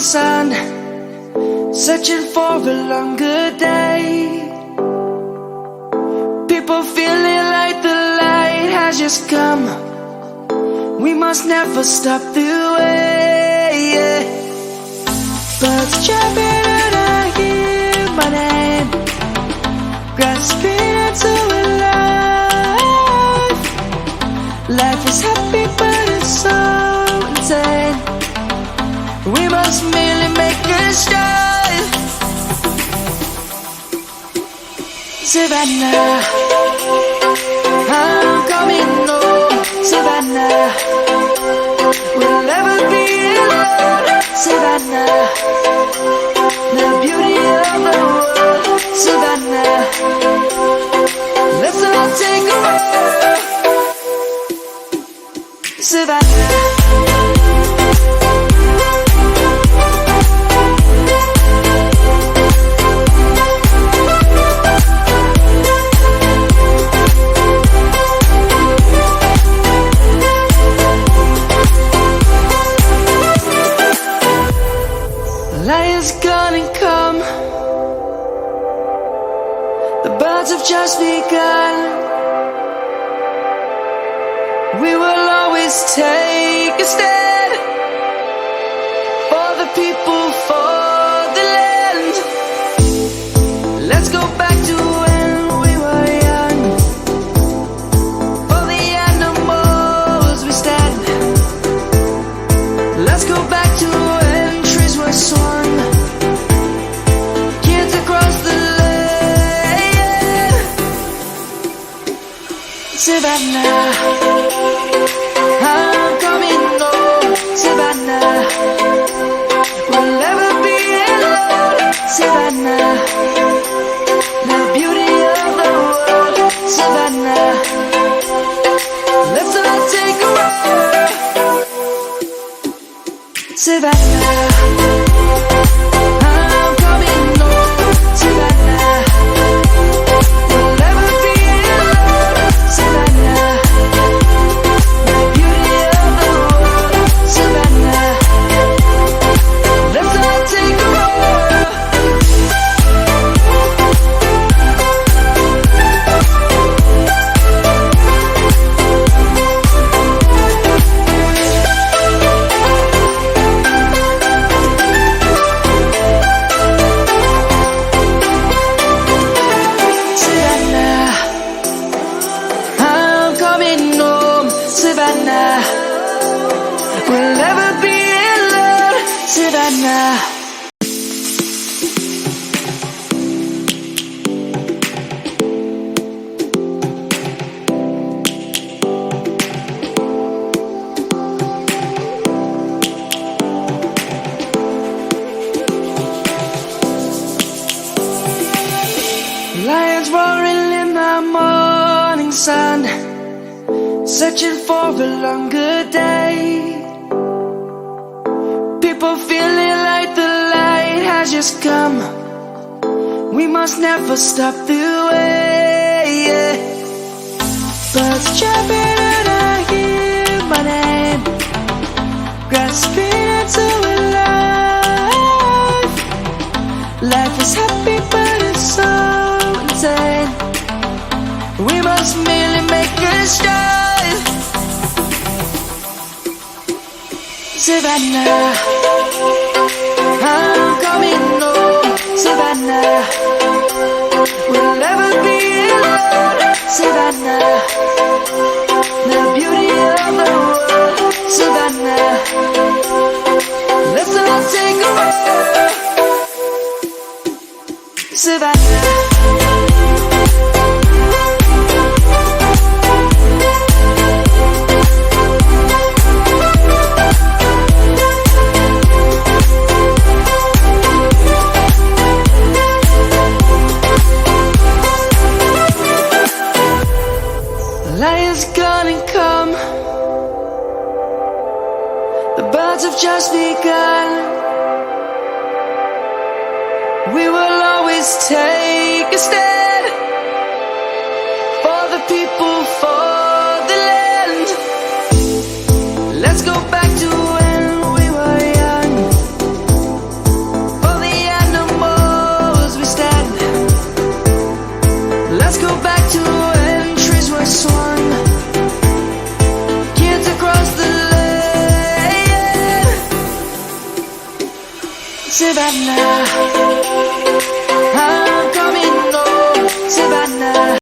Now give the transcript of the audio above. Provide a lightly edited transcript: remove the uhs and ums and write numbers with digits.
sun, searching for a longer day. People feeling like the light has just come. We must never stop the way, yeah. Birds chirping and I hear my name, grasping into a life. Life is happy but it's so insane. We must merely make a start. Savannah, I'm coming home. Savannah, we'll never be alone. Savannah, the beauty of the world. Savannah, let's all take a ride. Savannah. Lion's gonna come. The birds have just begun. We will always take a stand for the people, for the land. Let's go back to when we were young. For the animals we stand. Let's go back to when trees were swung. Kids across the land. Savannah, I'm coming home. Savannah, we'll never be alone. Savannah, the beauty of the world. Savannah, let's all take a ride. Savannah, I'm coming home. Savannah, we'll never be alone. Savannah, the beauty of the world. Savannah, let's all take a ride. Savannah, we'll never be alone. Savannah. Lions roaring in the morning sun, searching for a longer day. People feeling like the light has just come. We must never stop the way, yeah. Birds chirping and I hear my name, grasping into a life. Life is happy but it's so insane. We must merely make a start. Savannah, I'm coming home. Savannah, we'll never be alone. Savannah, the beauty of the world. Savannah, let's all take a ride. Savannah. Lion's gonna come. The birds have just begun. We will always take a stand for the people, for the land. Let's go back to when we were young. Savannah.